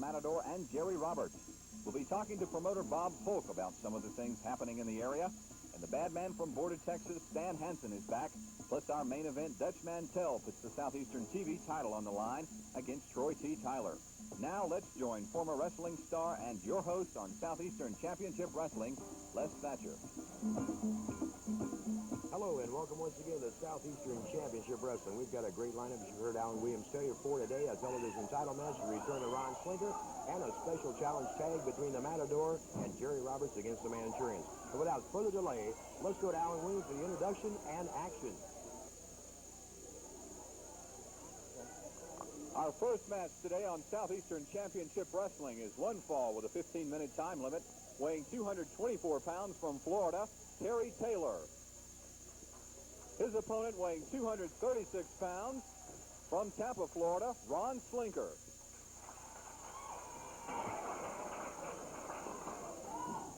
Matador and Jerry Roberts. We'll be talking to promoter Bob Polk about some of the things happening in the area. And the bad man from Border, Texas, Stan Hansen, is back. Plus our main event, Dutch Mantell puts the Southeastern TV title on the line against Troy T. Tyler. Now let's join former wrestling star and your host on Southeastern Championship Wrestling, Les Thatcher. Hello and welcome once again to Southeastern Championship Wrestling. We've got a great lineup, as you heard Alan Williams tell you, for today. A television title match, the return of Ron Slinker, and a special challenge tag between the Matador and Jerry Roberts against the Manchurians. So without further delay, let's go to Alan Williams for the introduction and action. Our first match today on Southeastern Championship Wrestling is one fall with a 15-minute time limit, weighing 224 pounds from Florida, Terry Taylor. His opponent weighing 236 pounds from Tapu, Florida, Ron Slinker.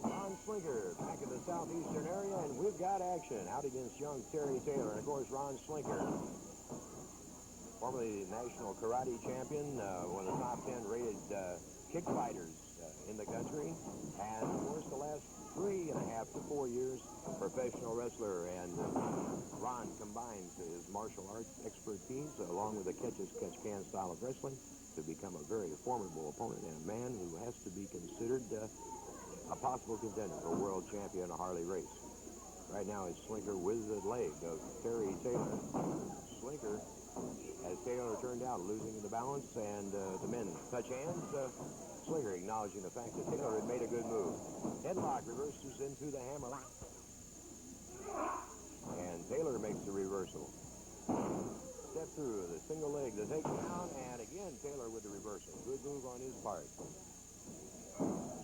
Ron Slinker back in the Southeastern area, and we've got action out against young Terry Taylor. And, of course, Ron Slinker, formerly national karate champion, one of the top 10 rated kick fighters in the country, and, of course, the last 3.5 to 4 years professional wrestler. And Ron combines his martial arts expertise along with a catch-as-catch-can style of wrestling to become a very formidable opponent and a man who has to be considered a possible contender for world champion Harley race. Right now it's Slinker with the leg of Terry Taylor. Slinker, as Taylor turned out, losing the balance, and the men touch hands. Slinker acknowledging the fact that Taylor had made a good move. Headlock reverses into the hammerlock. And Taylor makes the reversal. Step through the single leg, the takedown, and again Taylor with the reversal. Good move on his part.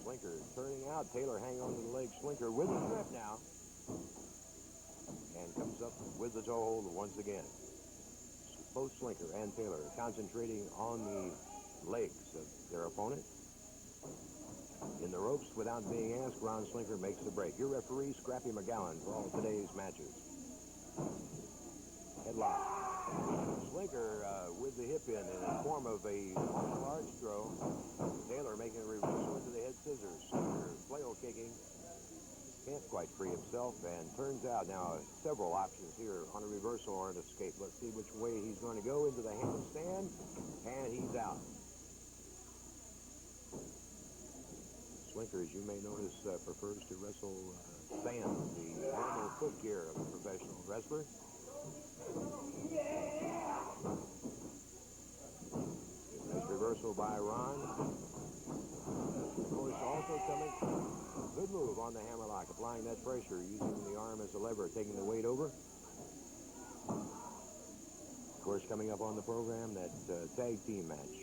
Slinker turning out. Taylor hanging on to the leg. Slinker with the grip now. And comes up with the toe hold once again. Both Slinker and Taylor concentrating on the legs of their opponent. In the ropes, without being asked, Ron Slinker makes the break. Your referee, Scrappy McGowan, for all today's matches. Headlock. Slinker with the hip in the form of a martial arts throw. Taylor making a reversal into the head scissors. Slinker flail kicking. Can't quite free himself, and turns out now several options here on a reversal or an escape. Let's see which way he's going to go. Into the handstand, and he's out. Slinker, as you may notice, prefers to wrestle sans the normal footgear of a professional wrestler. Nice reversal by Ron. Of course, also coming, good move on the hammerlock, applying that pressure, using the arm as a lever, taking the weight over. Of course, coming up on the program, that tag team match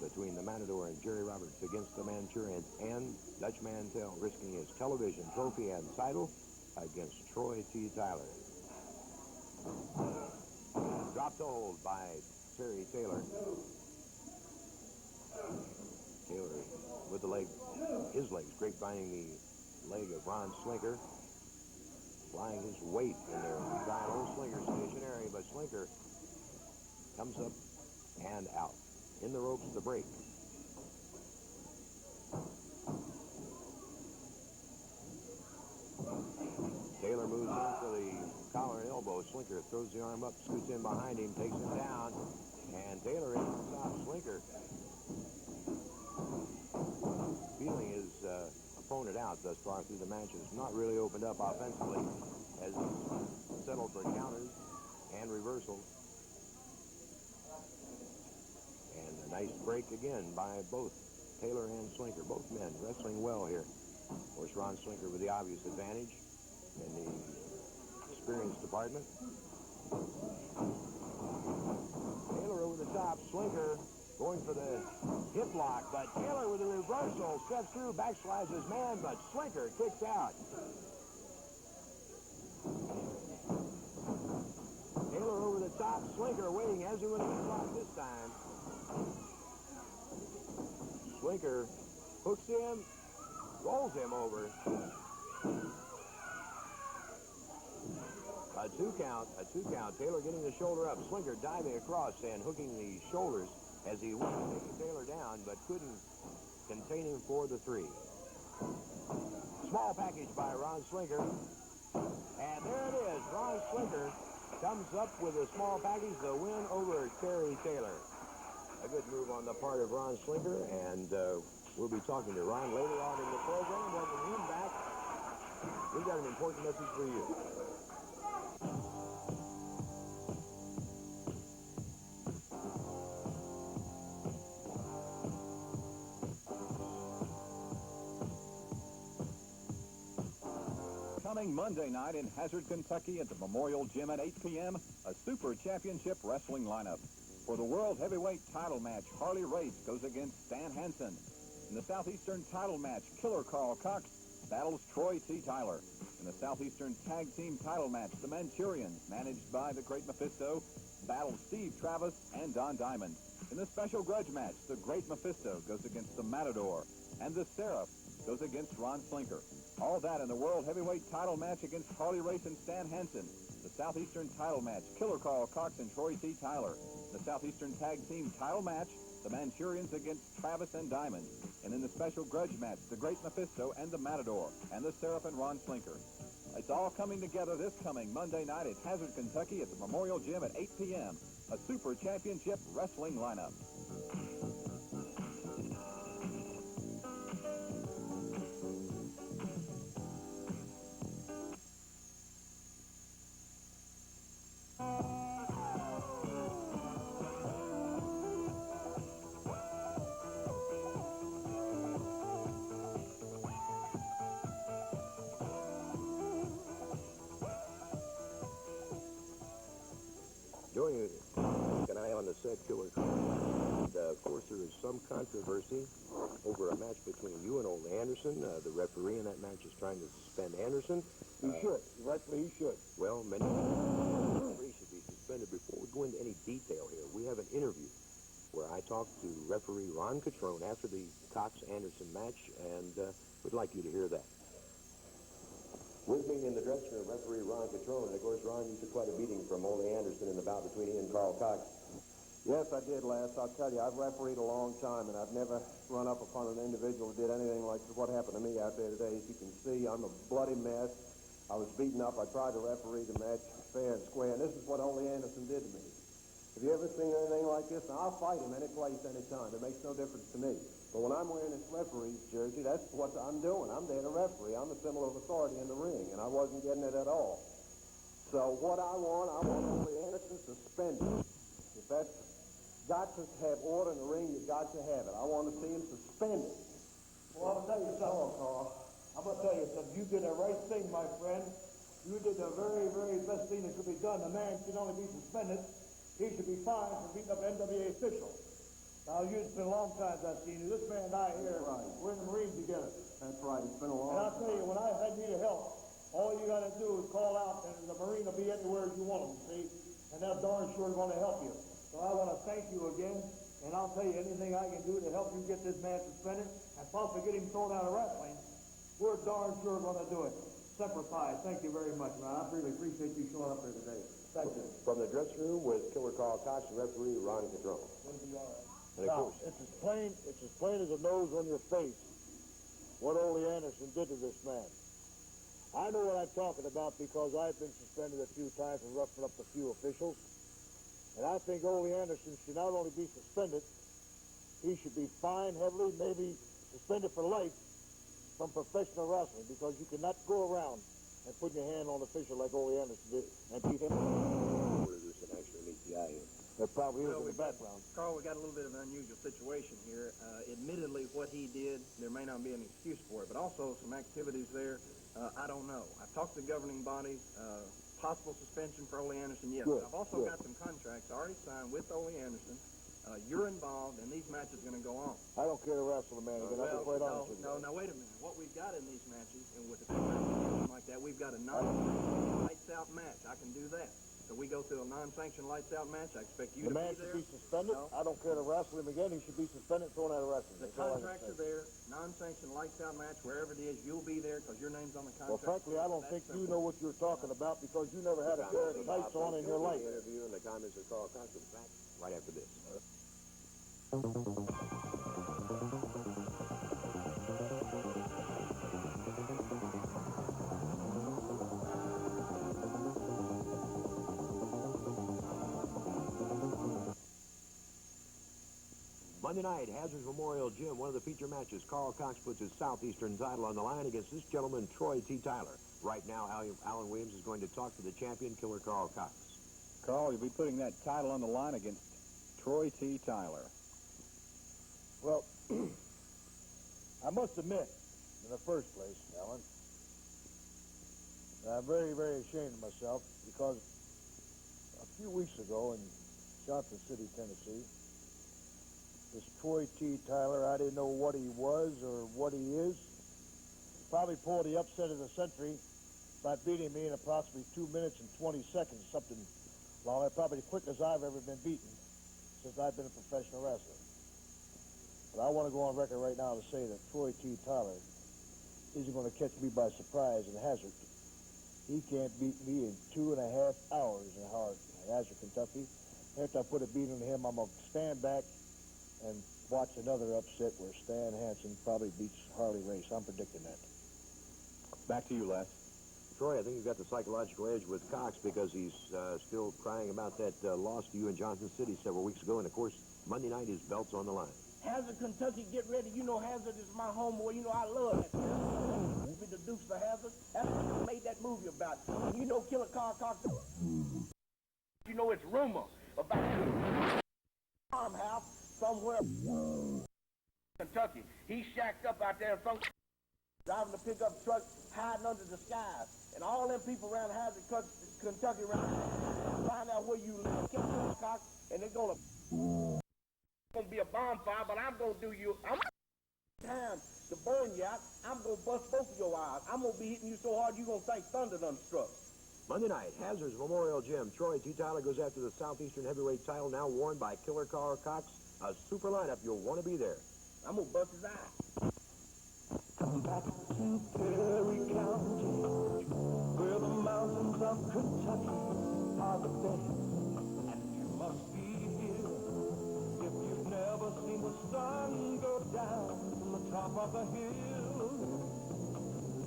between the Matador and Jerry Roberts against the Manchurians, and Dutch Mantell risking his television trophy and title against Troy T. Tyler. Dropped the hold by Terry Taylor. Taylor with the leg, his legs, grapevining the leg of Ron Slinker, applying his weight in there, trying old Slinker stationary, but Slinker comes up and out. In the ropes, the break. Taylor moves into the collar and elbow. Slinker throws the arm up, scoots in behind him, takes him down, and Taylor is on top. Slinker feeling his opponent out thus far through the match. Has not really opened up offensively, has settled for counters and reversals. And a nice break again by both Taylor and Slinker. Both men wrestling well here. Of course, Ron Slinker with the obvious advantage in the experience department. Taylor over the top. Slinker going for the hip lock, but Taylor with a reversal steps through, backslides his man, but Slinker kicks out. Taylor over the top. Slinker waiting, has him with a hip lock this time. Slinker hooks him, rolls him over. A two count. Taylor getting the shoulder up. Slinker diving across and hooking the shoulders as he went to take Taylor down, but couldn't contain him for the 3. Small package by Ron Slinker. And there it is. Ron Slinker comes up with a small package, the win over Terry Taylor. A good move on the part of Ron Slinker, and we'll be talking to Ron later on in the program. Welcome him back. We've got an important message for you. Coming Monday night in Hazard, Kentucky at the Memorial Gym at 8 p.m., a Super Championship Wrestling lineup. For the World Heavyweight title match, Harley Race goes against Stan Hansen. In the Southeastern title match, Killer Karl Kox battles Troy T. Tyler. In the Southeastern Tag Team title match, the Manchurians, managed by the Great Mephisto, battle Steve Travis and Don Diamond. In the special grudge match, the Great Mephisto goes against the Matador, and the Seraph goes against Ron Slinker. All that in the World Heavyweight title match against Harley Race and Stan Hansen. The Southeastern title match, Killer Karl Kox and Troy T. Tyler. The Southeastern Tag Team title match, the Manchurians against Travis and Diamond. And in the special grudge match, the Great Mephisto and the Matador, and the Seraph and Ron Slinker. It's all coming together this coming Monday night at Hazard, Kentucky at the Memorial Gym at 8 p.m. A Super Championship Wrestling lineup. Joining an eye on the set, Killer Karl. And, of course, there is some controversy over a match between you and Ole Anderson. The referee in that match is trying to suspend Anderson. He should. Rightfully, he should. Well, many referees should be suspended. Before we go into any detail here, we have an interview where I talked to referee Ron Catrone after the Cox-Anderson match, and we'd like you to hear that. With me in the dressing room, referee Ron Catrone, and of course, Ron, you took quite a beating from Ole Anderson in the bout between he and Karl Kox. Yes, I did, Les. I'll tell you, I've refereed a long time, and I've never run up upon an individual who did anything like what happened to me out there today. As you can see, I'm a bloody mess. I was beaten up. I tried to referee the match fair and square, and this is what Ole Anderson did to me. Have you ever seen anything like this? Now, I'll fight him any place, any time. It makes no difference to me. But when I'm wearing this referee's jersey, that's what I'm doing. I'm there to referee. I'm a symbol of authority in the ring, and I wasn't getting it at all. So what I want Ole Anderson suspended. If that's got to have order in the ring, you've got to have it. I want to see him suspended. Well, I'll tell you something, Carl. I'm going to tell you something. You did the right thing, my friend. You did the very, very best thing that could be done. The man should only be suspended. He should be fined for beating up an NWA official. Now, it's been a long time since I've seen you. This man and I here, Right. We're in the Marines together. That's right. It's been a long And I'll tell you, when I need help, all you got to do is call out, and the Marine will be anywhere you want him, see? And they're darn sure going to help you. So I want to thank you again, and I'll tell you anything I can do to help you get this man suspended and possibly get him thrown out of wrestling. We're darn sure going to do it. Semper Fi. Thank you very much, man. I really appreciate you showing up here today. Thank you. From the dressing room with Killer Karl Kox and referee Ron Catrone. It'll be all right. And of Now, course, it's as plain as a nose on your face what Ole Anderson did to this man. I know what I'm talking about because I've been suspended a few times and roughed up a few officials. And I think Ole Anderson should not only be suspended, he should be fined heavily, maybe suspended for life from professional wrestling, because you cannot go around and put your hand on an official like Ole Anderson did and beat him. there's an extra meet the eye here. That probably is in the background. Carl, we got a little bit of an unusual situation here. Admittedly, what he did, there may not be an excuse for it, but also some activities there, I don't know. I've talked to the governing bodies, possible suspension for Ole Anderson, yes. Good, I've also good. got some contracts already signed with Ole Anderson. You're involved, and these matches are going to go on. I don't care to wrestle a man. I'll be quite honest with you. Now, wait a minute. What we've got in these matches, and with a contract like that, we've got a non-sanctioned lights-out match. I can do that. So we go through a non-sanctioned lights-out match. I expect you The to man be should there. be suspended. No. I don't care to wrestle him again. He should be suspended and thrown out of wrestling. The That's all I can contracts say. are there, non-sanctioned lights-out match, wherever it is, you'll be there because your name's on the Well, contract. frankly, I don't think you know what you're talking about because you never had a pair of tights on in your life. The interview and the comments of Karl Kox will be back right after this. Monday night, Hazard's Memorial Gym, one of the feature matches. Karl Kox puts his Southeastern title on the line against this gentleman, Troy T. Tyler. Right now, Alan Williams is going to talk to the champion, Killer Karl Kox. Karl, you'll be putting that title on the line against Troy T. Tyler. Well, I must admit, in the first place, Alan, I'm very, very ashamed of myself because a few weeks ago in Johnson City, Tennessee, this Troy T. Tyler, I didn't know what he was or what he is. Probably pulled the upset of the century by beating me in approximately 2 minutes and 20 seconds, something long. Probably the quickest I've ever been beaten since I've been a professional wrestler. But I want to go on record right now to say that Troy T. Tyler isn't going to catch me by surprise in Hazard. He can't beat me in 2.5 hours in Hazard, Kentucky. After I put a beating on him, I'm going to stand back and watch another upset where Stan Hansen probably beats Harley Race. I'm predicting that. Back to you, Les. Troy, I think you've got the psychological edge with Cox because he's still crying about that loss to you in Johnson City several weeks ago. And, of course, Monday night, his belt's on the line. Hazard, Kentucky, get ready. You know Hazard is my homeboy. You know I love that. Be the Dukes for Hazard. That's what you made that movie about. And you know Killer Karl Kox. You know it's rumor about farmhouse somewhere Kentucky. He's shacked up out there in front, driving the pickup truck, hiding under the skies. And all them people around Hazard, Kentucky, find out where you live, Killer Kox, and they're gonna be a bonfire, but I'm gonna do you. I'm time to burn you out. I'm gonna bust both of your eyes. I'm gonna be hitting you so hard you're gonna think thunder done struck. Monday night, Hazard's Memorial Gym. Troy T. Tyler goes after the Southeastern heavyweight title, now worn by Killer Karl Kox. A super lineup. You'll want to be there. I'm gonna bust his eye. Come back to Perry County, where the mountains of Kentucky are the best. And you must be here if you've never seen the sun go down from the top of the hill.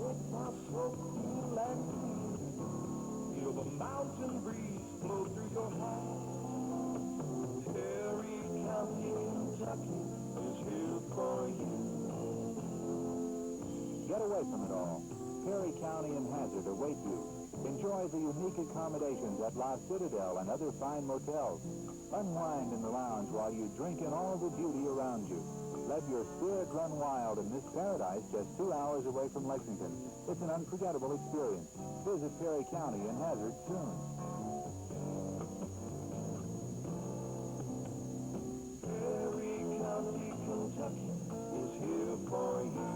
It's not so cool and clear. Feel the mountain breeze blow through your hair. Perry County, Kentucky is here for you. Get away from it all. Perry County and Hazard await you. Enjoy the unique accommodations at La Citadel and other fine motels. Unwind in the lounge while you drink in all the beauty around you. Let your spirit run wild in this paradise just 2 hours away from Lexington. It's an unforgettable experience. Visit Perry County and Hazard soon. Perry County, Kentucky is here for you.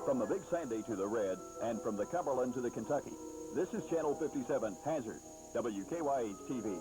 From the Big Sandy to the Red, and from the Cumberland to the Kentucky, this is Channel 57, Hazard, WKYH-TV.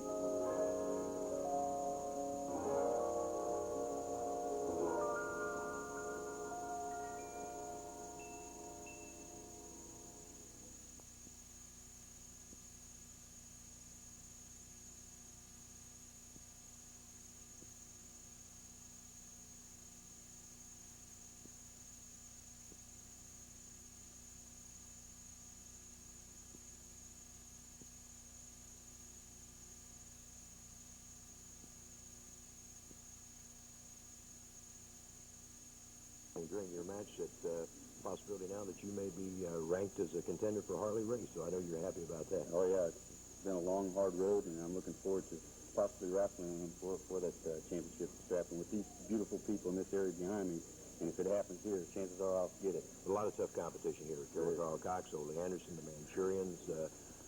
During your match, that possibility now that you may be ranked as a contender for Harley Race, so I know you're happy about that. Oh, yeah. It's been a long, hard road, and I'm looking forward to possibly wrestling him for that championship strap. And with these beautiful people in this area behind me, and if it happens here, chances are I'll get it. A lot of tough competition here. Killer Karl Kox, Ole Anderson, the Manchurians,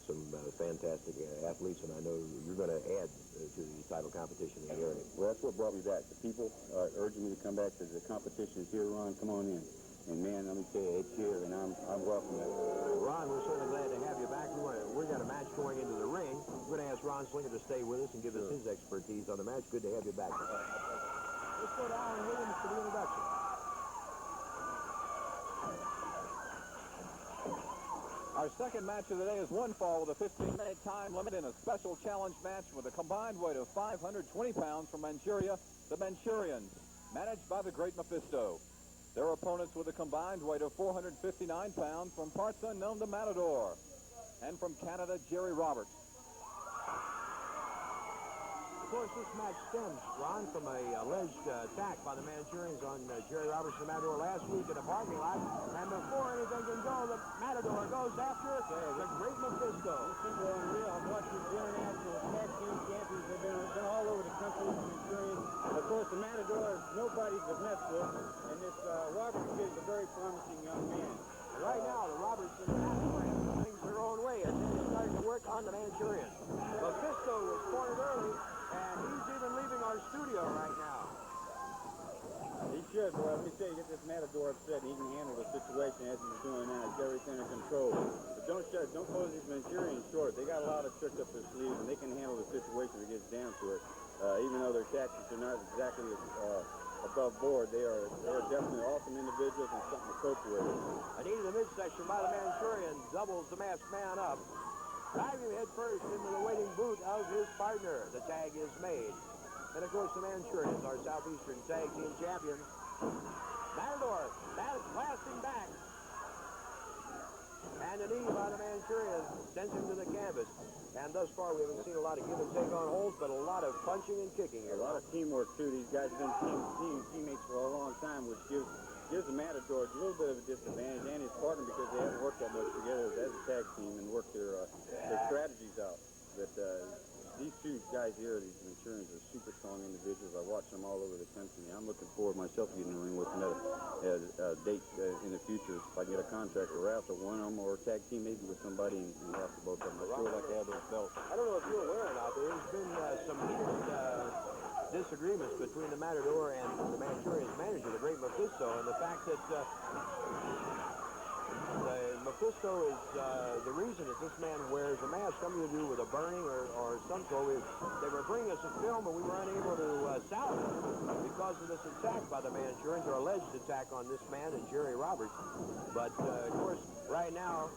some fantastic athletes, and I know you're going to add to the title competition in the area. Well, that's what brought me back. The people are urging me to come back. The competition is here, Ron. Come on in. And man, let me tell you, it's here, and I'm welcome it. Ron, we're certainly glad to have you back. We've got a match going into the ring. We're going to ask Ron Slinker to stay with us and give us his expertise on the match. Good to have you back. Let's go to Alan Williams for the introduction. Our second match of the day is one fall with a 15-minute time limit in a special challenge match with a combined weight of 520 pounds from Manchuria, the Manchurians, managed by the great Mephisto. Their opponents with a combined weight of 459 pounds from parts unknown to Matador. And from Canada, Jerry Roberts. Of course, this match stems, Ron, from a alleged attack by the Manchurians on Jerry Roberts and Matador last week in a parking lot. And before anything can go, the Matador goes after the great Mephisto. These people are unreal. I've watched these international tag team champions. They've been all over the country, the Manchurians. Of course, the Matador is nobody to mess with. And this Roberts kid is a very promising young man. Right now, the Roberts and the Matador things their own way as they're starting to work on the Manchurians. Mephisto was cornered early. And he's even leaving our studio right now. He should, boy. Let me tell you, get this Matador upset. He can handle the situation as he's doing now. He's everything under control. But don't close these Manchurians short. They got a lot of tricks up their sleeves, and they can handle the situation if it gets down to it. Even though their tactics are not exactly above board, they are definitely awesome individuals and something to cope with. A knee to the midsection by the Manchurian doubles the masked man up. Diving head first into the waiting boot of his partner. The tag is made. And, of course, the Manchurians, our Southeastern Tag Team champions. Matador blasting back. And a knee by the Manchurians sends him to the canvas. And thus far, we haven't seen a lot of give and take on holds, but a lot of punching and kicking here. A lot of teamwork, too. These guys have been teammates for a long time, which gives the Matador a little bit of a disadvantage and his partner because they haven't worked that much together as a tag team and worked their strategies out. But these two guys here, these Manchurians, are super strong individuals. I watch them all over the country. I'm looking forward myself to getting in the ring with another date in the future. If I can get a contract or wrestle one of them or a tag team maybe with somebody and wrestle both of them. I'd sure like to have those belts. I don't know if you're aware or not, there's been some heated disagreements between the Matador and the Manchurians manager, the great Mephisto, and the fact that the Mephisto is the reason that this man wears a mask, something to do with a burning or some sort. They were bringing us a film, and we were unable to salvage it because of this attack by the Manchurians, or alleged attack on this man and Jerry Roberts. But, of course, right now,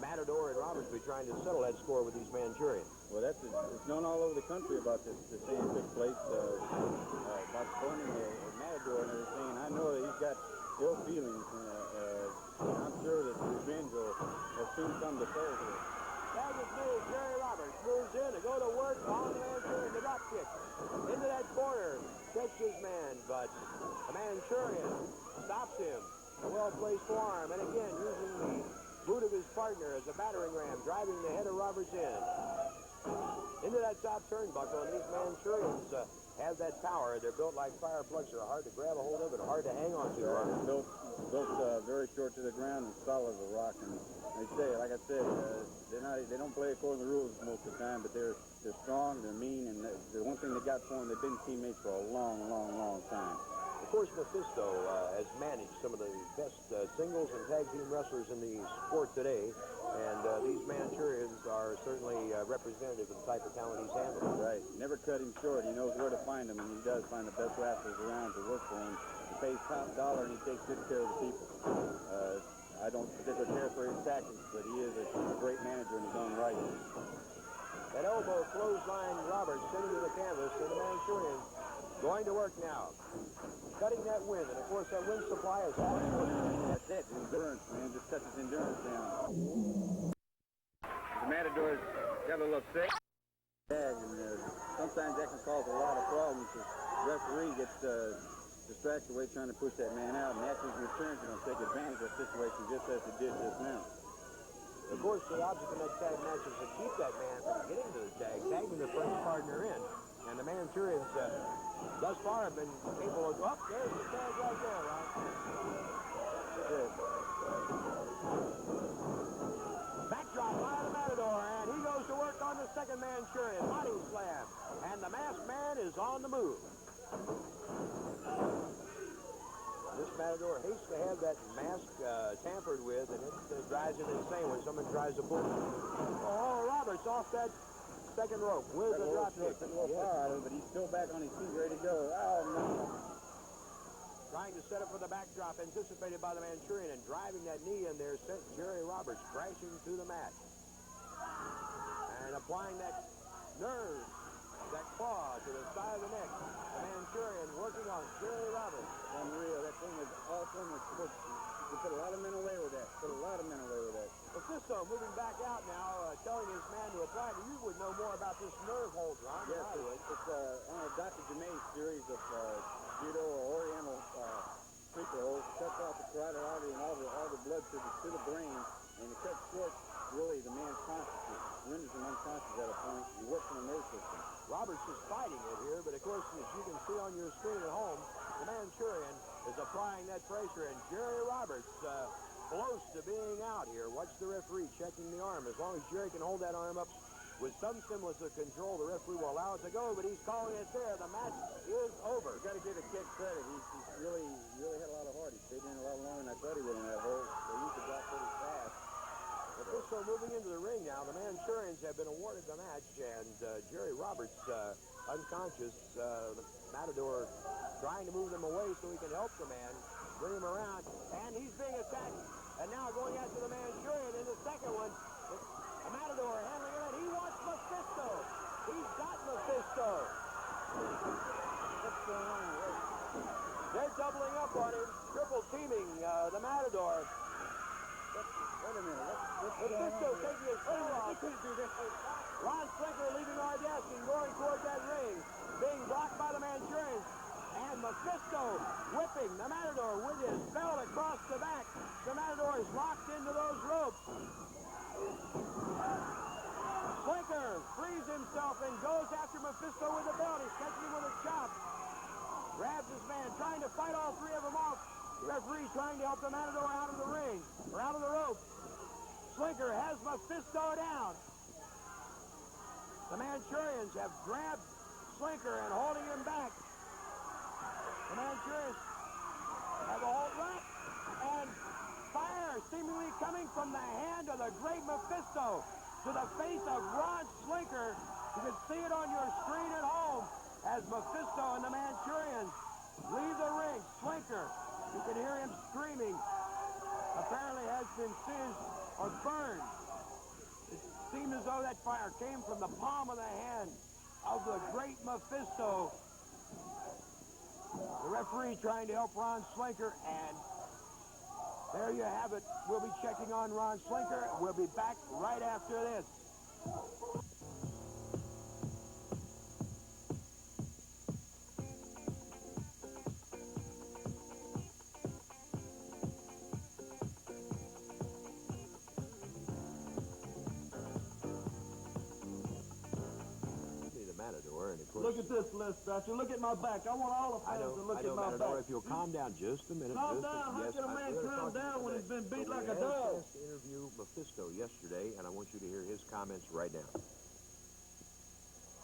Matador and Roberts will be trying to settle that score with these Manchurians. Well, it's known all over the country about this thing that took place, about burning the Matador and everything, and I know that he's got ill feelings, and I'm sure that revenge will soon come to play here. Tag is made. Jerry Roberts moves in to go to work on the Manchurian. The drop kick into that corner. Catches his man, but the Manchurian stops him. A well-placed forearm, and again, using the boot of his partner as a battering ram, driving the head of Roberts in. Into that top turnbuckle, and these Manchurians have that power. They're built like fire plugs. They're hard to grab a hold of and hard to hang on to. They're built very short to the ground and solid as a rock. And they say, like I said, they don't play according to the rules most of the time, but they're strong, they're mean, and the one thing they got for them, they've been teammates for a long, long, long time. Of course, Mephisto has managed some of the best singles and tag team wrestlers in the sport today, and these Manchurians are certainly representative of the type of talent he's handling. Right. Never cut him short. He knows where to find them, and he does find the best wrestlers around to work for him. He pays top dollar, and he takes good care of the people. I don't particularly care for his tactics, but he is a great manager in his own right. That elbow clothesline Roberts sending to the canvas, and the Manchurians going to work now. Cutting that wind, and of course that wind supply is adequate. That's it, endurance, man. Just cuts his endurance down. The Matador's got a little sick. And sometimes that can cause a lot of problems. The referee gets distracted away trying to push that man out, and after his returns, he's going to take advantage of the situation just as he did just now. Of course, the object in that tag match is to keep that man from getting to the tag, tagging the first partner in. And the Manchurians thus far have been able to go up. There's the tag right there, right? Good. Backdrop by the Matador, and he goes to work on the second Manchurian. Body slam. And the masked man is on the move. This Matador hates to have that mask tampered with, and it drives him insane when someone tries to pull it. Oh, Roberts off that second rope with the drop kick. But he's still back on his feet, ready to go. Oh, no. Trying to set up for the backdrop, anticipated by the Manchurian, and driving that knee in there sent Jerry Roberts crashing through the mat. And applying that nerve, that claw to the side of the neck. The Manchurian working on Jerry Roberts. Unreal. That thing was awesome. You put a lot of men away with that. Mephisto moving back out now, telling his man to apply. You would know more about this nerve hold, Ron. Yes, it's Dr. Jemai's series of judo or oriental sleeper holds. Cuts off the carotid artery and all the blood to the brain, and it cuts short, really, the man's consciousness. Renders him unconscious at a point. He works on the nerve system. Roberts is fighting it here, but of course, as you can see on your screen at home, the Manchurian is applying that pressure, and Jerry Roberts close to being out here. Watch the referee checking the arm. As long as Jerry can hold that arm up with some semblance of control, the referee will allow it to go, but he's calling it there. The match is over. Got to give the kid credit. He's really had a lot of heart. He stayed in a lot longer than I thought he would in that hole. They used to drop pretty fast. Mephisto moving into the ring now. The Manchurians have been awarded the match, and Jerry Roberts unconscious. The Matador trying to move them away so he can help the man, bring him around, and he's being attacked. And now going after the Manchurian in the second one. The Matador handling it, and he wants Mephisto. He's got Mephisto. What's going on here? They're doubling up on him, triple teaming the Matador. Wait a minute. Mephisto taking his foot off. He couldn't do this. Ron Slinker leaving our desk and going toward that ring, being blocked by the Manchurians. And Mephisto whipping the Matador with his belt across the back. The Matador is locked into those ropes. Slinker frees himself and goes after Mephisto with the belt. He's catching him with a chop. Grabs his man, trying to fight all three of them off. The referee trying to help the Matador out of the ring, or out of the rope. Slinker has Mephisto down. The Manchurians have grabbed Slinker and holding him back. The Manchurians have a hold right, and fire seemingly coming from the hand of the great Mephisto to the face of Ron Slinker. You can see it on your screen at home as Mephisto and the Manchurians leave the ring. Slinker, you can hear him screaming, apparently has been singed or burned. It seemed as though that fire came from the palm of the hand of the great Mephisto. The referee trying to help Ron Slinker, and there you have it. We'll be checking on Ron Slinker. We'll be back right after this. Look at this, Les Thatcher. Look at my back. I want all the fans to look at my Matador, back. if you'll calm down just a minute. Calm down. How can a man calm down when he's been beat like a dog? I had a chance to interview Mephisto yesterday, and I want you to hear his comments right now.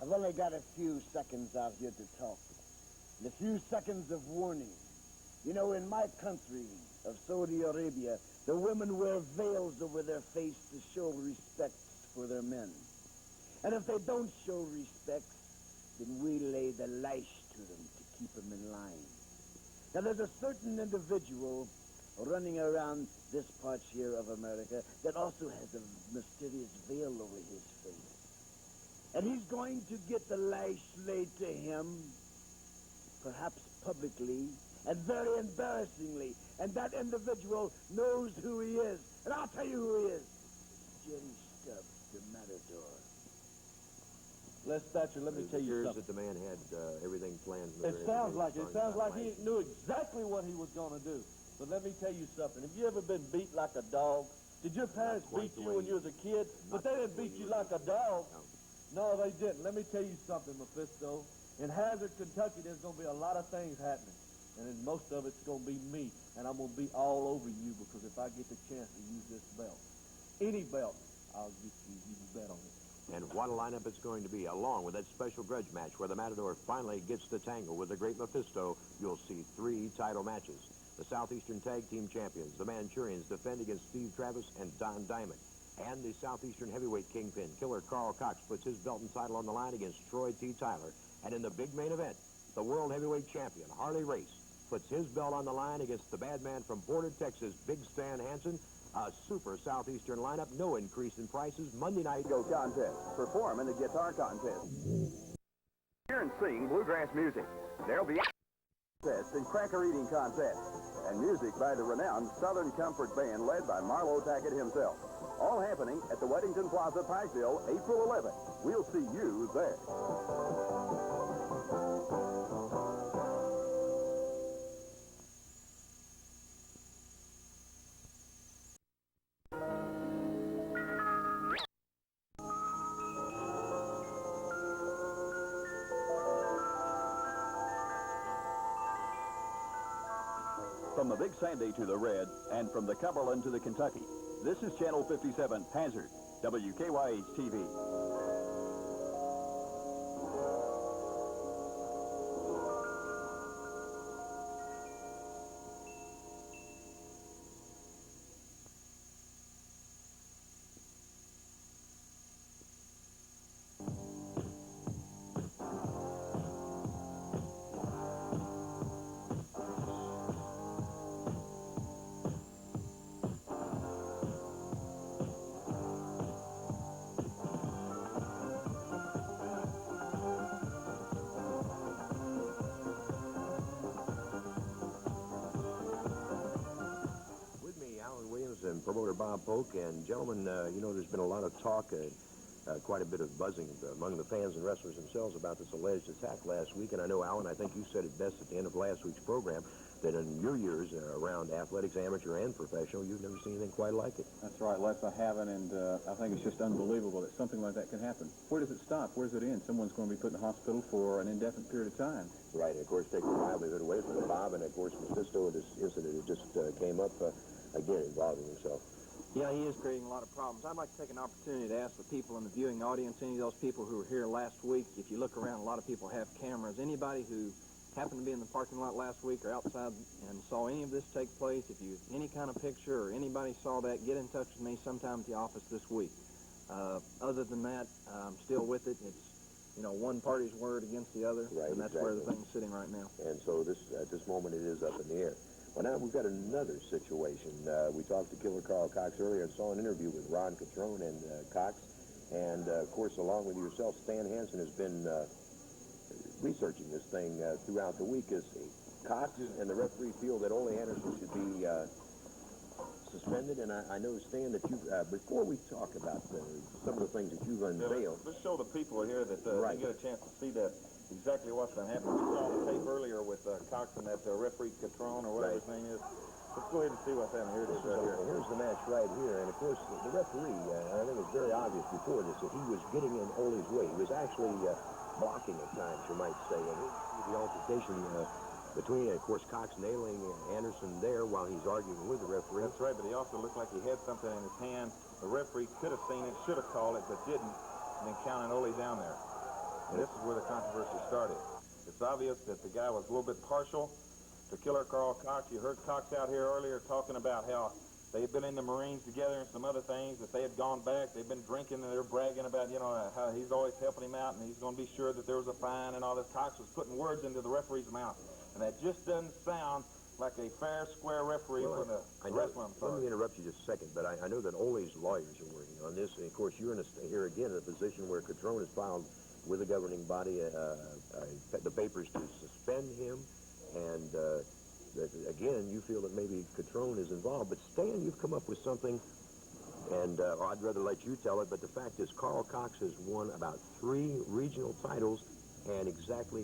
I've only got a few seconds out here to talk. And a few seconds of warning. You know, in my country of Saudi Arabia, the women wear veils over their face to show respect for their men. And if they don't show respect, then we lay the lash to them to keep them in line. Now, there's a certain individual running around this part here of America that also has a mysterious veil over his face. And he's going to get the lash laid to him, perhaps publicly, and very embarrassingly. And that individual knows who he is. And I'll tell you who he is. Jerry Stubbs, the Matador. Les Thatcher, let me tell you something. That the man had everything planned. It sounds like he knew exactly what he was going to do. But let me tell you something. Have you ever been beat like a dog? Did your parents beat you when you was a kid? But they didn't beat you like a dog. No, they didn't. Let me tell you something, Mephisto. In Hazard, Kentucky, there's going to be a lot of things happening. And then most of it's going to be me. And I'm going to be all over you because if I get the chance to use this belt, any belt, I'll get you. You can bet on it. And what a lineup it's going to be, along with that special grudge match where the Matador finally gets to tangle with the great Mephisto. You'll see 3 title matches. The Southeastern Tag Team Champions, the Manchurians, defend against Steve Travis and Don Diamond. And the Southeastern Heavyweight Kingpin, Killer Karl Kox, puts his belt and title on the line against Troy T. Tyler. And in the big main event, the World Heavyweight Champion, Harley Race, puts his belt on the line against the bad man from Border, Texas, Big Stan Hansen. A super Southeastern lineup, no increase in prices. Monday night Go contest. Perform in the guitar contest. Hear and sing bluegrass music. There'll be contest and cracker eating contest. And music by the renowned Southern Comfort Band led by Marlowe Tackett himself. All happening at the Weddington Plaza, Pikeville, April 11th. We'll see you there. From the Big Sandy to the Red, and from the Cumberland to the Kentucky, this is Channel 57 Hazard, WKYH-TV. And promoter Bob Polk. And gentlemen, you know, there's been a lot of talk, quite a bit of buzzing among the fans and wrestlers themselves about this alleged attack last week. And I know, Alan, I think you said it best at the end of last week's program, that in your years around athletics, amateur and professional, you've never seen anything quite like it. That's right, Les, I haven't, and I think it's just unbelievable that something like that can happen. Where does it stop? Where does it end? Someone's going to be put in the hospital for an indefinite period of time. Right, and of course, take the livelihood away from Bob, and of course, Mephisto, this incident that just came up, again, involving himself. Yeah, he is creating a lot of problems. I'd like to take an opportunity to ask the people in the viewing audience, any of those people who were here last week, if you look around, a lot of people have cameras. Anybody who happened to be in the parking lot last week or outside and saw any of this take place, if you any kind of picture or anybody saw that, get in touch with me sometime at the office this week. Other than that, I'm still with it. It's, you know, one party's word against the other, right, and that's exactly where the thing's sitting right now. And so this at this moment, it is up in the air. Well, now we've got another situation. We talked to Killer Karl Kox earlier and saw an interview with Ron Catrone and Kox. And, of course, along with yourself, Stan Hansen has been researching this thing throughout the week. As Kox and the referee feel that Ole Anderson should be suspended. And I know, Stan, that you before we talk about some of the things that you've unveiled. Let's show the people here that they get a chance to see exactly what's been happening. We saw the tape earlier with Kox and that referee Catrone or whatever his name is. Let's go ahead and see what's happening. Here it is right here. Here's the match right here. And, of course, the referee, I think it was very obvious before this that he was getting in Ole's way. He was actually blocking at times, you might say. And here's the altercation between, of course, Kox nailing Anderson there while he's arguing with the referee. That's right, but he also looked like he had something in his hand. The referee could have seen it, should have called it, but didn't, and then counted Ole down there. And this is where the controversy started. It's obvious that the guy was a little bit partial to Killer Karl Kox. You heard Kox out here earlier talking about how they had been in the Marines together and some other things, that they had gone back. They've been drinking, and they're bragging about, you know, how he's always helping him out, and he's going to be sure that there was a fine and all this. Kox was putting words into the referee's mouth. And that just doesn't sound like a fair, square referee for the wrestling. Let me interrupt you just a second, but I know that Ole's lawyers are working on this. And, of course, you're here again in a position where Catrone has filed with the governing body the papers to suspend him. And, again, you feel that maybe Catrone is involved. But, Stan, you've come up with something, and I'd rather let you tell it. But the fact is Karl Kox has won about 3 regional titles. And exactly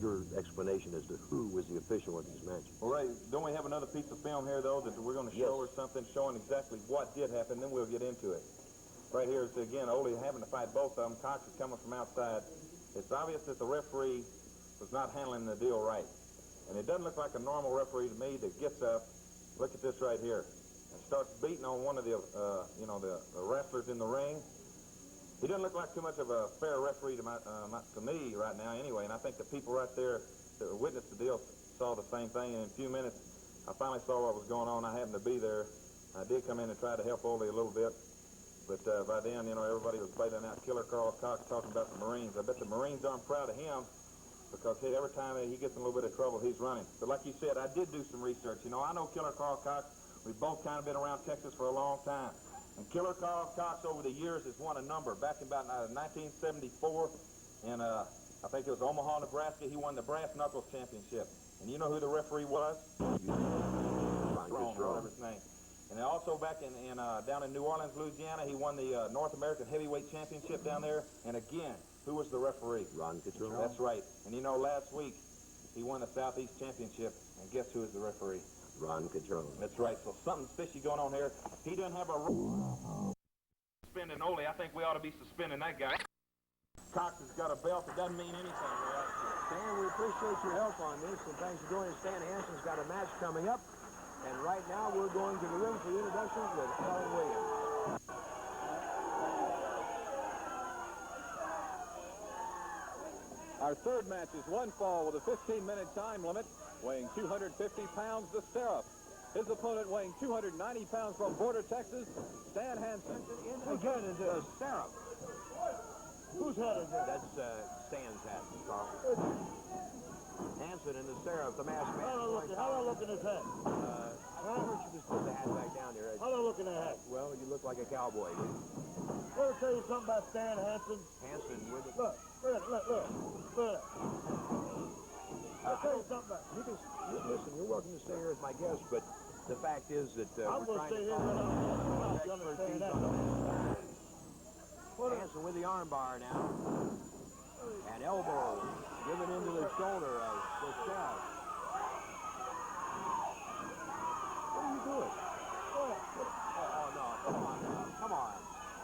your explanation as to who was the official in these matches. Well, Ray, don't we have another piece of film here, though, that we're going to show or something showing exactly what did happen, then we'll get into it. Right here is, again, Ole having to fight both of them. Kox is coming from outside. It's obvious that the referee was not handling the deal right. And it doesn't look like a normal referee to me that gets up, look at this right here, and starts beating on one of the, the wrestlers in the ring. He doesn't look like too much of a fair referee to me right now anyway, and I think the people right there that witnessed the deal saw the same thing, and in a few minutes I finally saw what was going on. I happened to be there. I did come in and try to help Ole a little bit. But by then, you know, everybody was bailing out Killer Karl Kox, talking about the Marines. I bet the Marines aren't proud of him because, hey, every time he gets in a little bit of trouble, he's running. But like you said, I did do some research. You know, I know Killer Karl Kox. We've both kind of been around Texas for a long time. And Killer Karl Kox over the years has won a number. Back in about 1974, and I think it was Omaha, Nebraska, he won the Brass Knuckles Championship. And you know who the referee was? Strong, whatever his name. And also back down in New Orleans, Louisiana, he won the North American Heavyweight Championship down there. And again, who was the referee? Ron Catrone. That's right. And you know, last week, he won the Southeast Championship. And guess who is the referee? Ron Catrone. That's right. So something's fishy going on here. He doesn't have a suspending Ole. I think we ought to be suspending that guy. Kox has got a belt. It doesn't mean anything. Stan, we appreciate your help on this, and thanks for joining us. Stan Hansen's got a match coming up. And right now, we're going to the ring for introductions with Ellen Williams. Our third match is one fall with a 15-minute time limit, weighing 250 pounds, the Seraph. His opponent weighing 290 pounds from Border, Texas, Stan Hansen. Again, is the Seraph. Whose hat is that? That's Stan's hat, Carl. Hansen and the Seraph, the masked man. How do I look in his hat? Why don't you just put the hat back down there? How do I look in the hat? Well, you look like a cowboy, dude. Let me tell you something about Stan Hansen. Hansen with it. Look at that. I'll tell you something about it. Listen, you're welcome to stay here as my guest, but the fact is that I'm we're going trying to stay to here when I'm you understand that. Hansen with the arm bar now. And elbow given into the shoulder of the Seraph. What are you doing? Oh, no. Come on now. Come on.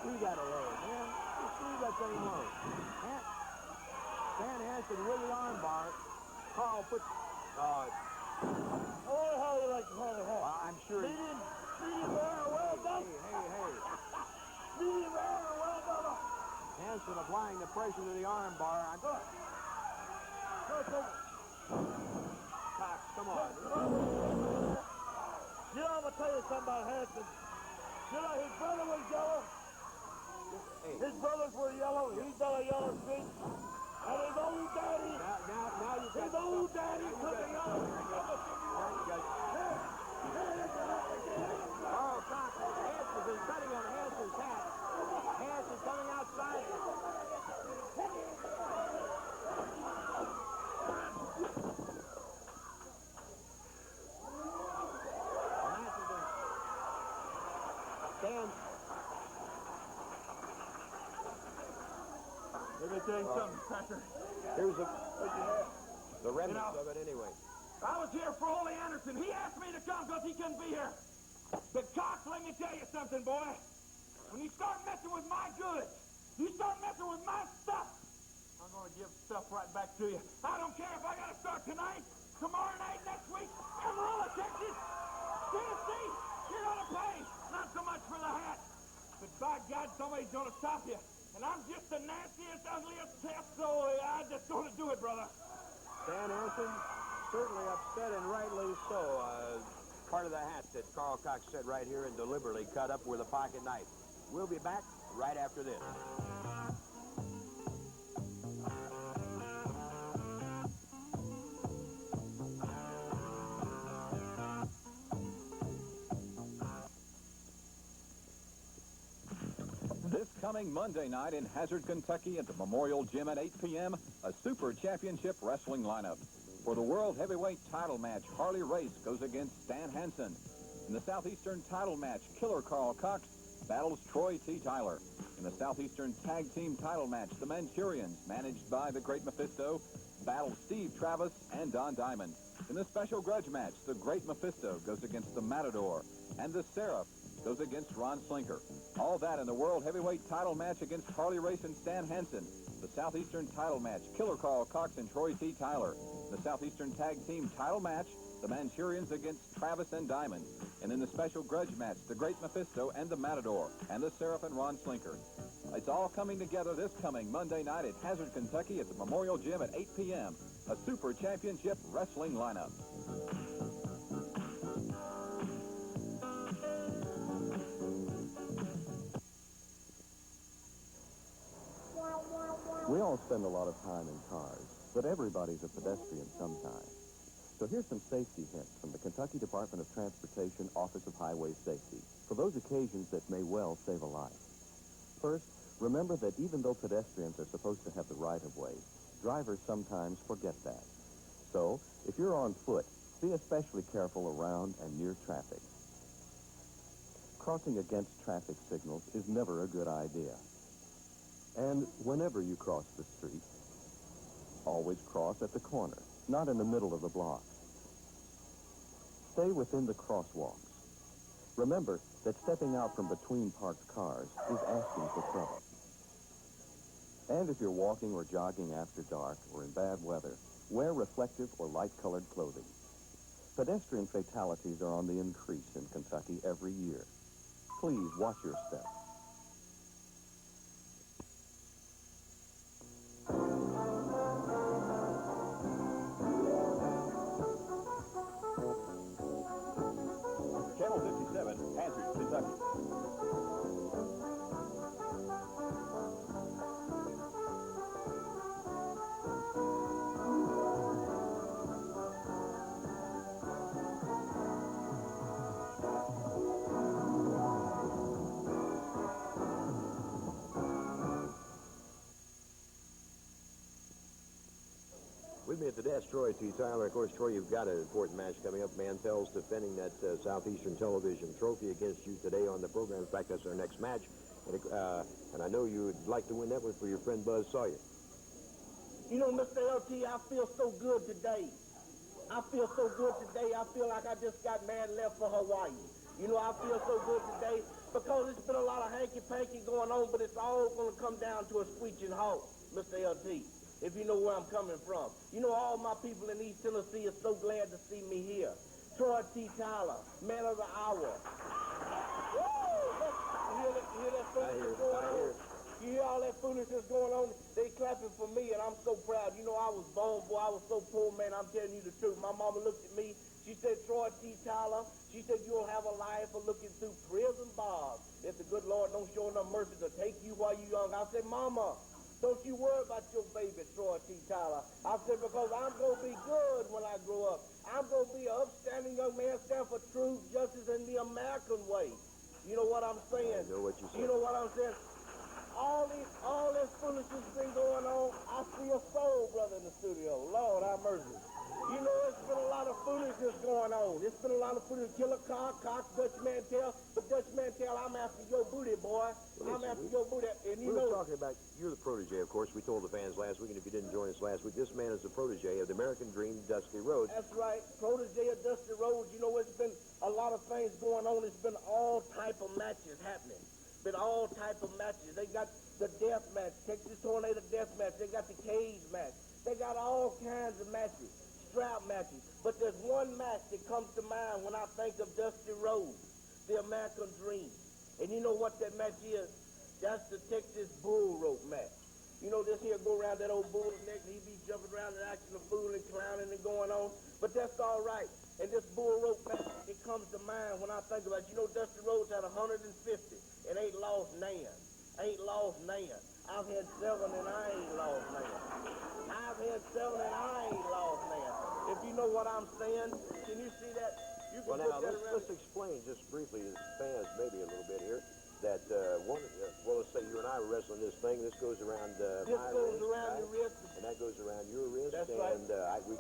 We got to learn, man. Just leave that thing alone. Stan Hansen with the arm bar. Karl puts... I wonder how you like to have a hat. I'm sure... Medium rare or well done. Hey. Medium rare or well done. Hansen applying the pressure to the arm bar. Look. Kox, come on. You know, I'm going to tell you something about Hansen. You know, his brother was yellow. Hey. His brothers were yellow. He's got a yellow streak. And his old daddy. Now you his old daddy took a yellow streak. Karl Kox, Hansen's been cutting on Hansen's hat. Hansen coming outside. Stan. Let me tell you something, Packer. Here's the remnants of it anyway. I was here for Ole Anderson. He asked me to come because he couldn't be here. But Cox, let me tell you something, boy. When you start messing with my goods, you start messing with my stuff, I'm going to give stuff right back to you. I don't care if I got to start tonight, tomorrow night, next week, Amarillo, Texas, Tennessee, you're going to pay. Not so much for the hat, but by God, somebody's going to stop you. And I'm just the nastiest, ugliest pest, so I'm just going to do it, brother. Stan Hansen, certainly upset and rightly so. Part of the hat that Karl Kox said right here and deliberately cut up with a pocket knife. We'll be back right after this. This coming Monday night in Hazard, Kentucky at the Memorial Gym at 8 p.m., a Super Championship Wrestling lineup. For the World Heavyweight title match, Harley Race goes against Stan Hansen. In the Southeastern title match, Killer Karl Kox battles Troy T. Tyler. In the Southeastern tag team title match, the Manchurians, managed by the Great Mephisto, battle Steve Travis and Don Diamond. In the special grudge match, the Great Mephisto goes against the Matador, and the Seraph goes against Ron Slinker. All that in the World Heavyweight title match against Harley Race and Stan Hansen. The Southeastern title match, Killer Karl Kox and Troy T. Tyler. The Southeastern tag team title match, the Manchurians against Travis and Diamond. And in the special grudge match, the Great Mephisto and the Matador, and the Seraph and Ron Slinker. It's all coming together this coming Monday night at Hazard, Kentucky at the Memorial Gym at 8 p.m. A Super Championship Wrestling lineup. all spend a lot of time in cars, but everybody's a pedestrian sometime. So here's some safety hints from the Kentucky Department of Transportation Office of Highway Safety for those occasions that may well save a life. First, remember that even though pedestrians are supposed to have the right-of-way, drivers sometimes forget that. So, if you're on foot, be especially careful around and near traffic. Crossing against traffic signals is never a good idea. And whenever you cross the street, always cross at the corner, not in the middle of the block. Stay within the crosswalks. Remember that stepping out from between parked cars is asking for trouble. And if you're walking or jogging after dark or in bad weather, wear reflective or light-colored clothing. Pedestrian fatalities are on the increase in Kentucky every year. Please watch your step. Channel 57, Hazard, Kentucky. With me at the desk, Troy T. Tyler. Of course, Troy, you've got an important match coming up. Mantell's defending that Southeastern television trophy against you today on the program. In fact, that's our next match. And I know you would like to win that one for your friend Buzz Sawyer. You know, Mr. LT, I feel so good today. I feel so good today. I feel like I just got mad left for Hawaii. You know, I feel so good today because it's been a lot of hanky-panky going on, but it's all going to come down to a screeching halt, Mr. LT. If you know where I'm coming from. You know, all my people in East Tennessee are so glad to see me here. Troy T. Tyler, man of the hour. Woo! You hear that foolishness going on? You hear all that foolishness going on? They clapping for me, and I'm so proud. You know, I was born, boy, I was so poor, man, I'm telling you the truth. My mama looked at me. She said, Troy T. Tyler, she said, you'll have a life of looking through prison bars if the good Lord don't show enough mercy to take you while you're young. I said, Mama, don't you worry about your baby, Troy T. Tyler. I said, because I'm going to be good when I grow up. I'm going to be an upstanding young man, stand for truth, justice, and the American way. You know what I'm saying? I know what you said. You know what I'm saying? All this foolishness been going on. I see a soul brother in the studio. Lord, have mercy. You know, it's been a lot of foolishness going on. It's been a lot of foolishness. Killer Karl Kox, Dutch Mantell. But Dutch Mantell, I'm after your booty, boy. I'm after your booty. And you know, we were talking about, you're the protege, of course. We told the fans last week, and if you didn't join us last week, this man is the protege of the American Dream, Dusty Rhodes. That's right. Protege of Dusty Rhodes. You know, it's been a lot of things going on. It's been all type of matches happening. Been all type of matches. They got the death match, Texas Tornado death match. They got the cage match. They got all kinds of matches. Strap matches. But there's one match that comes to mind when I think of Dusty Rhodes, the American Dream. And you know what that match is? That's the Texas bull rope match. You know, this here go around that old bull's neck, and he be jumping around and acting a fool and clowning and going on. But that's all right. And this bull rope match, it comes to mind when I think about it. You know, Dusty Rhodes had 150 and ain't lost none. Ain't lost none. I've had 7 and I ain't lost none. I've had 7 and I ain't lost none. If you know what I'm saying, can you see that? You can Well, now, let's explain just briefly to the fans maybe a little bit here that let's say you and I were wrestling this thing. This goes around this my goes wrist, around right? your wrist. And that goes around your wrist. That's right. And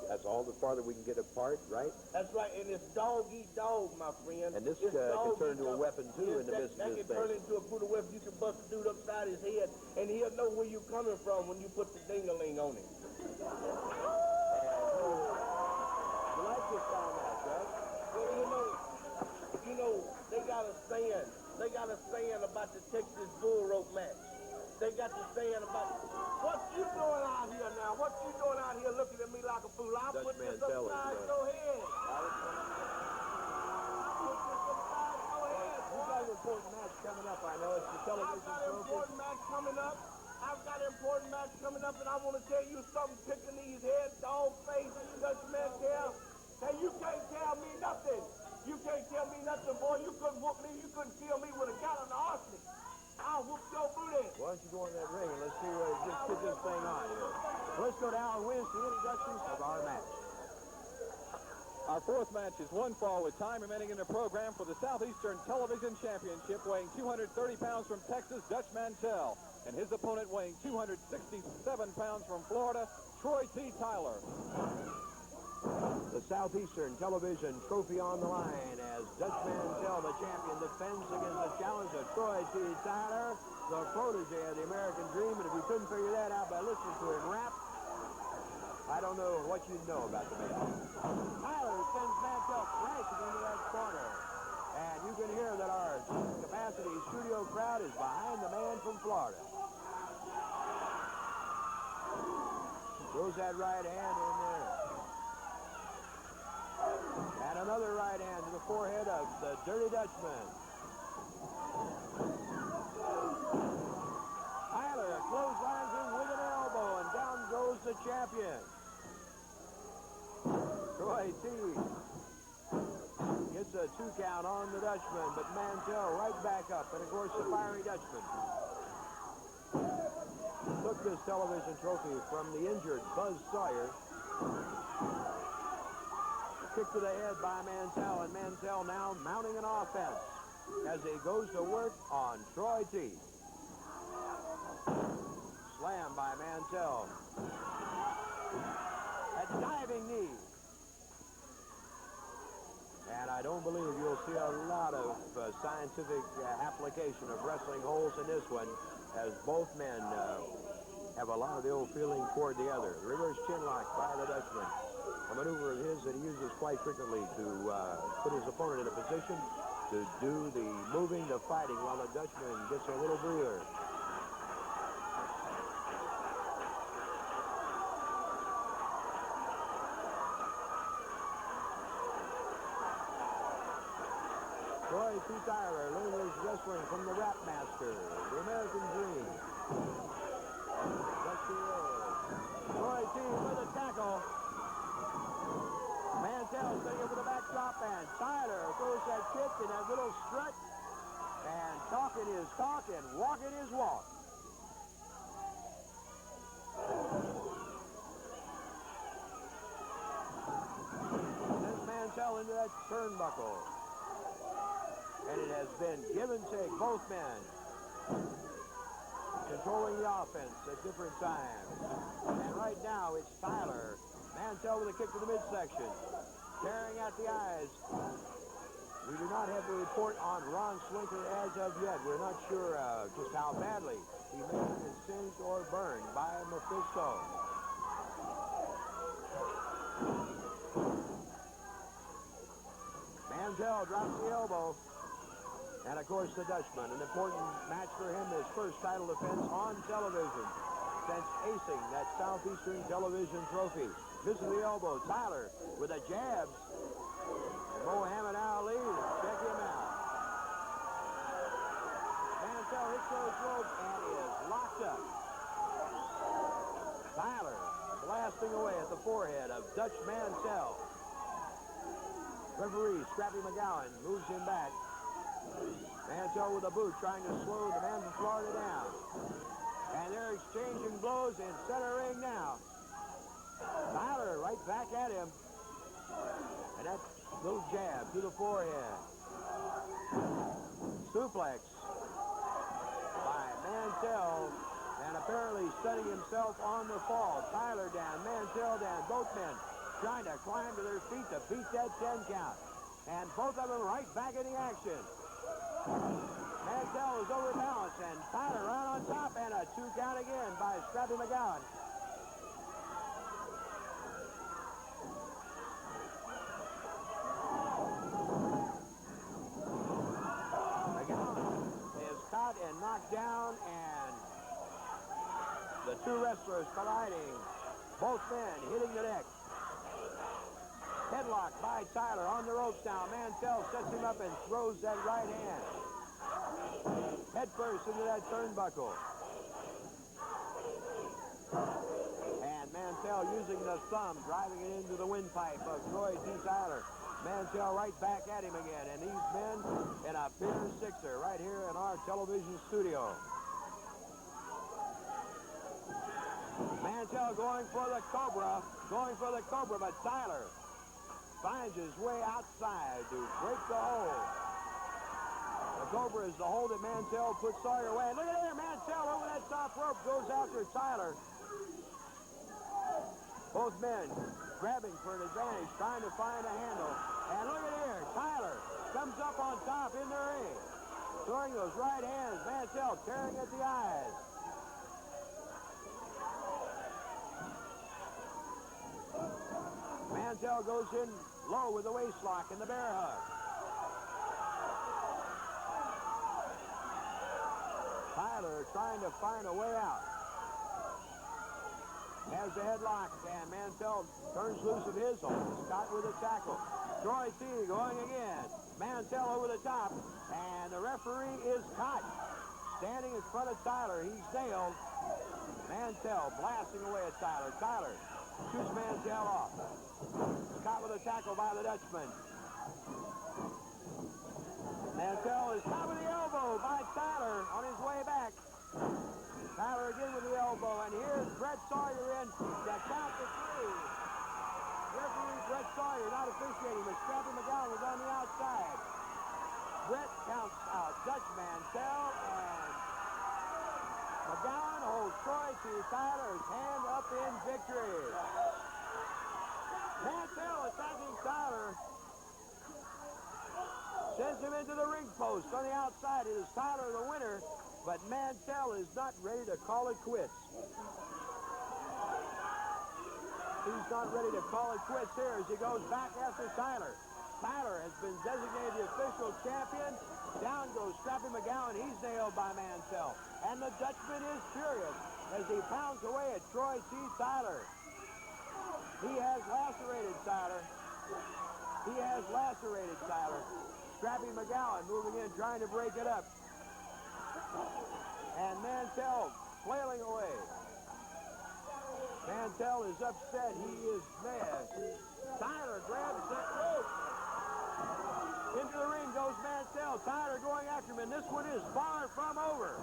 that's all the farther we can get apart, right? That's right. And it's dog eat dog, my friend. And this can turn into a weapon, too, in the midst of this thing. That can turn into a brutal weapon. You can bust a dude upside his head, and he'll know where you're coming from when you put the ding-a-ling on him. You like this style match, right? Well, you know, they got a saying. They got a saying about the Texas bull rope match. They got the saying about, what you doing out here now? What you doing out here looking at me like a fool? I'll put this upside your head. You got an important match coming up, I know. It's the television I've got an important match coming up. I've got an important match coming up, and I want to tell you something. Picking these head dog faces, Dutch Mantell. Hey, you can't tell me nothing. You can't tell me nothing, boy. You couldn't whoop me. You couldn't kill me with a gallon of arsenic. I'll whoop your booty. Why don't you go in that ring and let's see what it gets get this thing on here. So let's go down with the introductions of our match. Our fourth match is one fall with time remaining in the program for the Southeastern Television Championship, weighing 230 pounds from Texas, Dutch Mantell, and his opponent weighing 267 pounds from Florida, Troy T. Tyler. The Southeastern Television Trophy on the line as Dutch Mantell, the champion, defends against the challenge of Troy T. Tyler, the protege of the American Dream. And if you couldn't figure that out by listening to him rap, I don't know what you know about the man. Tyler sends Mantell crashing into that corner. And you can hear that our capacity studio crowd is behind the man from Florida. Throws that right hand in there. And another right hand to the forehead of the Dirty Dutchman. Tyler clotheslines him with an elbow, and down goes the champion. Troy T. gets a 2 count on the Dutchman, but Mantell right back up, and of course the fiery Dutchman took this television trophy from the injured Buzz Sawyer. Kick to the head by Mantell, and Mantell now mounting an offense as he goes to work on Troy T. Slam by Mantell. A diving knee. And I don't believe you'll see a lot of scientific application of wrestling holds in this one, as both men have a lot of ill feeling toward the other. Reverse chin lock by the Dutchman. A maneuver of his that he uses quite frequently to put his opponent in a position to do the moving, the fighting, while the Dutchman gets a little breather. Troy T. Tyler learned his wrestling from the Rap Master, the American Dream. Troy T. with a tackle. Mantell setting up with a backdrop, and Tyler throws that kick in that little strut, and talking his talk and walking his walk. Sends Mantell into that turnbuckle. And it has been give and take, both men controlling the offense at different times. And right now it's Tyler. Mantell with a kick to the midsection, tearing at the eyes. We do not have a report on Ron Slinker as of yet. We're not sure just how badly he may have been singed or burned by Mephisto. Mantell drops the elbow. And, of course, the Dutchman, an important match for him, his first title defense on television since acing that Southeastern Television Trophy. Misses the elbow. Tyler with a jab. Muhammad Ali, check him out. Mantell hits those ropes and is locked up. Tyler blasting away at the forehead of Dutch Mantell. Referee Scrappy McGowan moves him back. Mantell with a boot trying to slow the man from Florida down. And they're exchanging blows in center ring now. Tyler right back at him. And that little jab to the forehead. Suplex by Mantell. And apparently setting himself on the fall. Tyler down, Mantell down. Both men trying to climb to their feet to beat that 10 count. And both of them right back in the action. Mantell is overbalanced, and Tyler right on top, and a 2 count again by Scrappy McGowan. McGowan is caught and knocked down, and the two wrestlers colliding. Both men hitting the deck. Headlock by Tyler on the ropes now. Mantell sets him up and throws that right hand. Head first into that turnbuckle. And Mantell using the thumb, driving it into the windpipe of Troy T. Tyler. Mantell right back at him again. And these men in a pure sixer right here in our television studio. Mantell going for the Cobra, but Tyler finds his way outside to break the hold. The Cobra is the hold that Mantell put Sawyer away. Look at there, Mantell over that top rope goes after Tyler. Both men grabbing for an advantage, trying to find a handle. And look at here, Tyler comes up on top in the ring. Throwing those right hands, Mantell tearing at the eyes. Mantell goes in low with the waist lock and the bear hug. Tyler trying to find a way out. Has the headlock, and Mantell turns loose of his hold. Scott with a tackle. Troy T going again. Mantell over the top, and the referee is caught. Standing in front of Tyler, he's nailed. Mantell blasting away at Tyler. Tyler shoots Mantell off. Scott with a tackle by the Dutchman. Mantell is top of the elbow by Tyler on his way back. Tyler again with the elbow, and here's Brett Sawyer in to count the 3. Referee Brett Sawyer not officiating, but Scrappy McGowan was on the outside. Brett counts out Dutch Mantell, and McGowan holds Troy T. Tyler's hand up in victory. Mantell attacking Tyler. Sends him into the ring post on the outside. It is Tyler the winner, but Mantell is not ready to call it quits. He's not ready to call it quits here as he goes back after Tyler. Tyler has been designated the official champion. Down goes Scrappy McGowan. He's nailed by Mantell. And the Dutchman is furious as he pounds away at Troy T. Tyler. He has lacerated Tyler. Scrappy McGowan moving in, trying to break it up. And Mantell flailing away. Mantell is upset. He is mad. Tyler grabs that rope. Into the ring goes Mantell. Tyler going after him, and this one is far from over.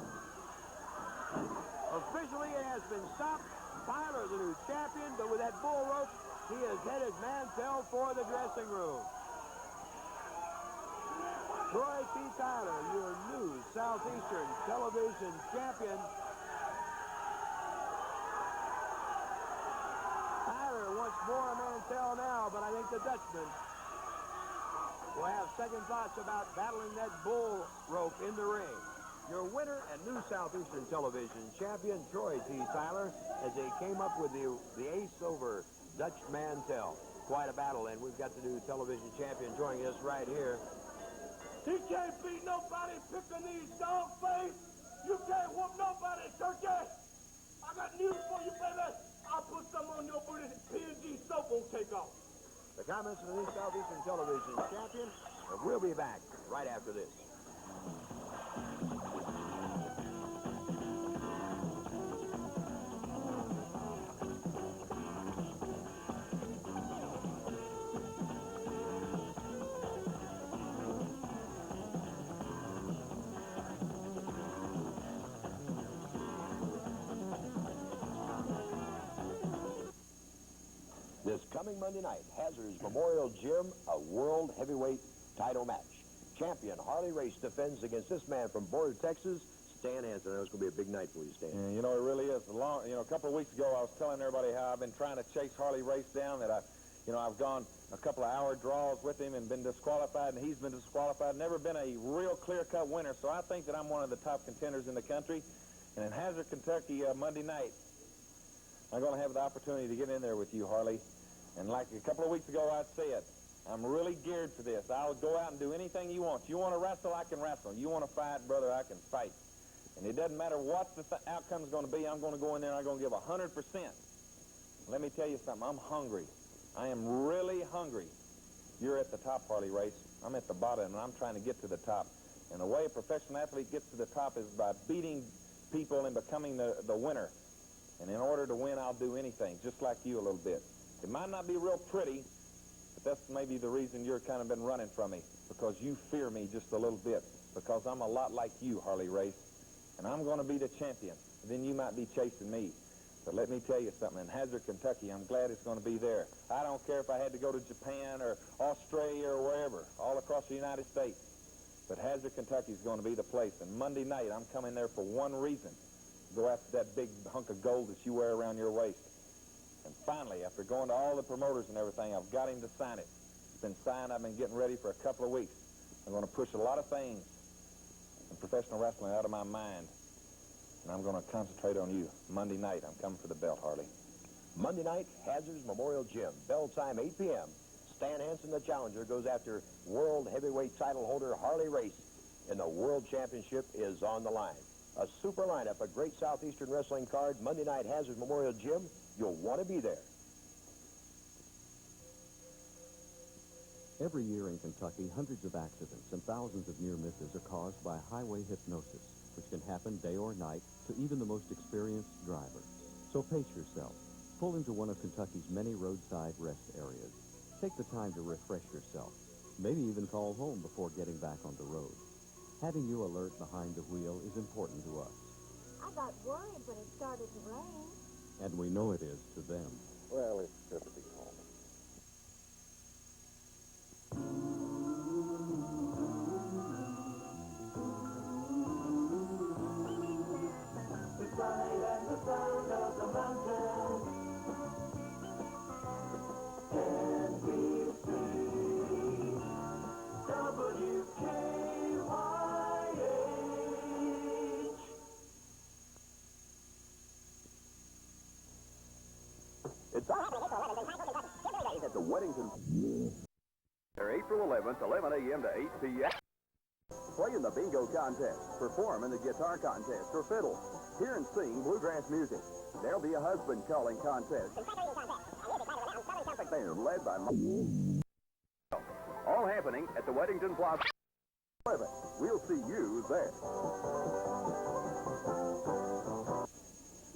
Officially, it has been stopped. Tyler, the new champion, but with that bull rope, he has headed Mantell for the dressing room. Troy T. Tyler, your new Southeastern television champion. Tyler wants more of Mantell now, but I think the Dutchman will have second thoughts about battling that bull rope in the ring. Your winner and new Southeastern television champion, Troy T. Tyler, as they came up with the ace over Dutch Mantell. Quite a battle, and we've got the new television champion joining us right here. He can't beat nobody picking these dog face. You can't whoop nobody, turkey. I got news for you, baby. I'll put some on your booty. P&G soap won't take off. The comments of the new Southeastern television champion. We'll be back right after this. This coming Monday night, Hazard's Memorial Gym, a world heavyweight title match. Champion Harley Race defends against this man from Border, Texas, Stan Hansen. That was going to be a big night for you, Stan. Yeah, you know, it really is. A couple of weeks ago, I was telling everybody how I've been trying to chase Harley Race down, that I've gone a couple of hour draws with him and been disqualified, and he's been disqualified. Never been a real clear-cut winner, so I think that I'm one of the top contenders in the country. And in Hazard, Kentucky, Monday night, I'm going to have the opportunity to get in there with you, Harley. And like a couple of weeks ago, I said, I'm really geared for this. I'll go out and do anything you want. You want to wrestle, I can wrestle. You want to fight, brother, I can fight. And it doesn't matter what the outcome's going to be. I'm going to go in there and I'm going to give 100%. Let me tell you something. I'm hungry. I am really hungry. You're at the top, Harley Race. I'm at the bottom, and I'm trying to get to the top. And the way a professional athlete gets to the top is by beating people and becoming the winner. And in order to win, I'll do anything, just like you a little bit. It might not be real pretty, but that's maybe the reason you're kind of been running from me, because you fear me just a little bit, because I'm a lot like you, Harley Race, and I'm going to be the champion. And then you might be chasing me. But let me tell you something, in Hazard, Kentucky, I'm glad it's going to be there. I don't care if I had to go to Japan or Australia or wherever, all across the United States. But Hazard, Kentucky is going to be the place. And Monday night, I'm coming there for one reason. Go after that big hunk of gold that you wear around your waist. And finally, after going to all the promoters and everything, I've got him to sign it. It's been signed. I've been getting ready for a couple of weeks. I'm going to push a lot of things in professional wrestling out of my mind. And I'm going to concentrate on you. Monday night, I'm coming for the belt, Harley. Monday night, Hazard's Memorial Gym. Bell time, 8 p.m. Stan Hansen, the challenger, goes after World Heavyweight title holder Harley Race. And the World Championship is on the line. A super lineup, a great Southeastern wrestling card. Monday night, Hazard's Memorial Gym. You'll want to be there. Every year in Kentucky, hundreds of accidents and thousands of near misses are caused by highway hypnosis, which can happen day or night to even the most experienced driver. So pace yourself. Pull into one of Kentucky's many roadside rest areas. Take the time to refresh yourself. Maybe even call home before getting back on the road. Having you alert behind the wheel is important to us. I got worried when it started to rain. And we know it is to them. Well, it's good to be home. The sight and the sound of the mountain. NBC WKYH. It's at the Weddington. They're April 11th, 11 a.m. to 8 p.m. Play in the bingo contest, perform in the guitar contest or fiddle, hear and sing bluegrass music. There'll be a husband calling contest. Band led by all happening at the Weddington Plaza. We'll see you there.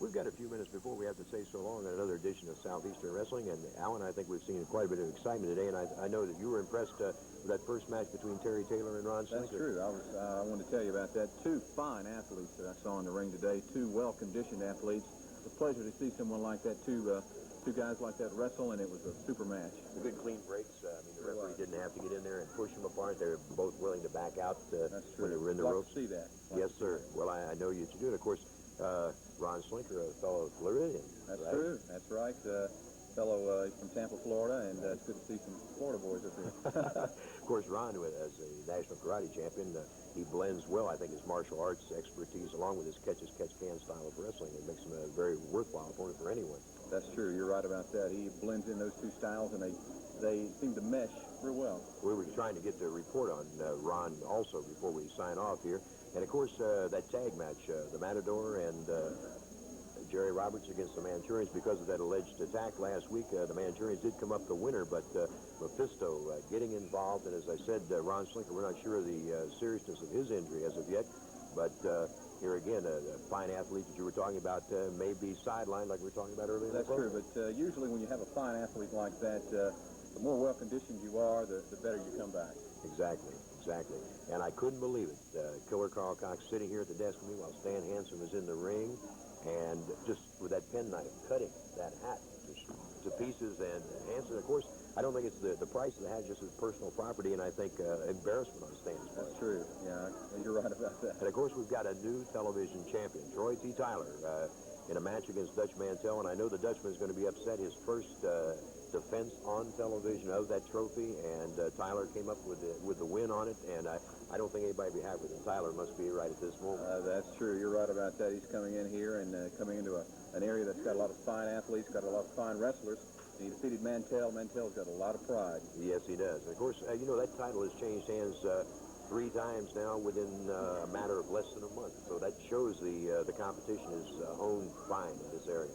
We've got a few minutes before we have to say so long on another edition of Southeastern Wrestling. And, Alan, I think we've seen quite a bit of excitement today. And I know that you were impressed with that first match between Terry Taylor and Ron Slinker. That's true. I wanted to tell you about that. Two fine athletes that I saw in the ring today. Two well-conditioned athletes. It's a pleasure to see someone like that, two guys like that wrestle, and it was a super match. The good clean breaks. I mean, the referee didn't have to get in there and push them apart. They were both willing to back out when they were in the ropes. See that. Yes, sir. Well, I know you do. And, of course, Ron Slinker, a fellow Floridian. That's true. That's right. Fellow from Tampa, Florida, and it's good to see some Florida boys up here. Of course, Ron, as a national karate champion, he blends well, I think, his martial arts expertise along with his catch-as-catch-can style of wrestling. It makes him a very worthwhile opponent for anyone. That's true. You're right about that. He blends in those two styles, and they seem to mesh real well. We were trying to get the report on Ron also before we sign off here. And, of course, that tag match, the Matador and Jerry Roberts against the Manchurians, because of that alleged attack last week, the Manchurians did come up the winner, but Mephisto getting involved. And as I said, Ron Slinker, we're not sure of the seriousness of his injury as of yet. But here again, a fine athlete that you were talking about may be sidelined like we were talking about earlier. That's true, but usually when you have a fine athlete like that, the more well-conditioned you are, the better you come back. Exactly. And I couldn't believe it. Killer Karl Kox sitting here at the desk with me while Stan Hansen was in the ring, and just with that penknife cutting that hat to pieces. And Hansen, of course, I don't think it's the price of the hat, just his personal property, and I think embarrassment on Stan's part. That's true. Yeah, you're right about that. And, of course, we've got a new television champion, Troy T. Tyler, in a match against Dutch Mantell, and I know the Dutchman is going to be upset. His first defense on television of that trophy, and Tyler came up with the win on it, and I don't think anybody would be happy with it. Tyler must be right at this moment. That's true. You're right about that. He's coming in here and coming into an area that's got a lot of fine athletes, got a lot of fine wrestlers. He defeated Mantell. Mantell's got a lot of pride. Yes, he does. And of course, you know, that title has changed hands 3 times now within a matter of less than a month. So that shows the competition is honed fine in this area.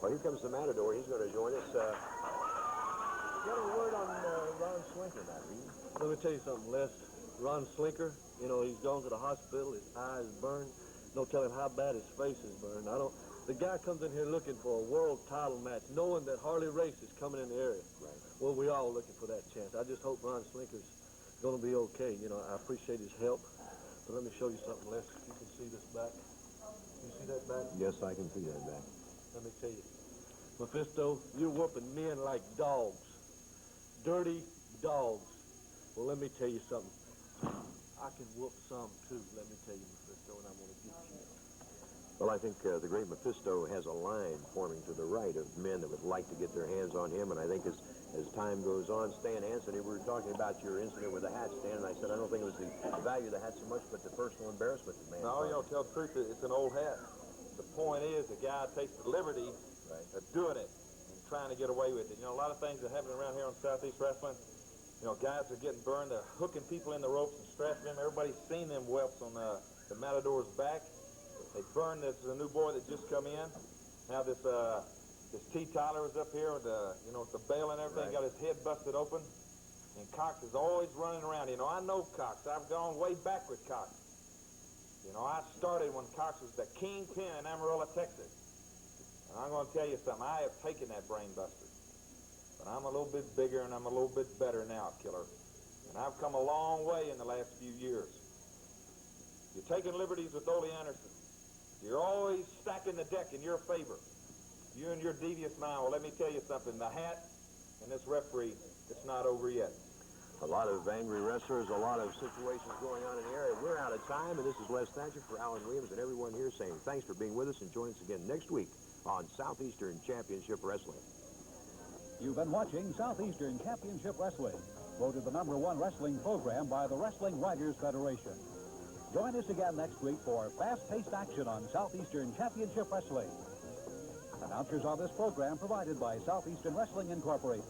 Well, here comes the Matador. He's going to join us. Got a word on Ron Slinker, Matt Reed? Let me tell you something, Les. Ron Slinker, you know, he's gone to the hospital. His eyes burned. No telling how bad his face is burned. The guy comes in here looking for a world title match, knowing that Harley Race is coming in the area. Right. Well, we all looking for that chance. I just hope Ron Slinker's going to be okay. You know, I appreciate his help. But let me show you something, Les. You can see this back. You see that back? Yes, I can see that back. let me tell you. Mephisto, you're whooping men like dogs. Dirty dogs. Well, let me tell you something. I can whoop some, too, let me tell you, Mephisto, and I'm going to get you. Well, I think the great Mephisto has a line forming to the right of men that would like to get their hands on him, and I think as time goes on, Stan Hansen, we were talking about your incident with the hat, Stan, and I said I don't think it was the value of the hat so much, but the personal embarrassment the man. No, you know, tell the truth, it's an old hat. The point is the guy takes the liberty of doing it and trying to get away with it. You know, a lot of things are happening around here on Southeast Wrestling. You know, guys are getting burned. They're hooking people in the ropes and strapping them. Everybody's seen them whelps on the Matador's back. They burned this new boy that just come in. Now this T. Tyler was up here with the, you know, with the bail and everything, got his head busted open. And Kox is always running around. You know, I know Kox. I've gone way back with Kox. You know, I started when Kox was the kingpin in Amarillo, Texas. And I'm going to tell you something. I have taken that brain buster. But I'm a little bit bigger and I'm a little bit better now, killer. And I've come a long way in the last few years. You're taking liberties with Ole Anderson. You're always stacking the deck in your favor. You and your devious mind. Well, let me tell you something. The hat and this referee, it's not over yet. A lot of angry wrestlers, a lot of situations going on in the area. We're out of time, and this is Les Thatcher for Alan Williams and everyone here saying thanks for being with us, and join us again next week on Southeastern Championship Wrestling. You've been watching Southeastern Championship Wrestling, voted the #1 wrestling program by the Wrestling Writers Federation. Join us again next week for fast-paced action on Southeastern Championship Wrestling. Announcers on this program provided by Southeastern Wrestling Incorporated.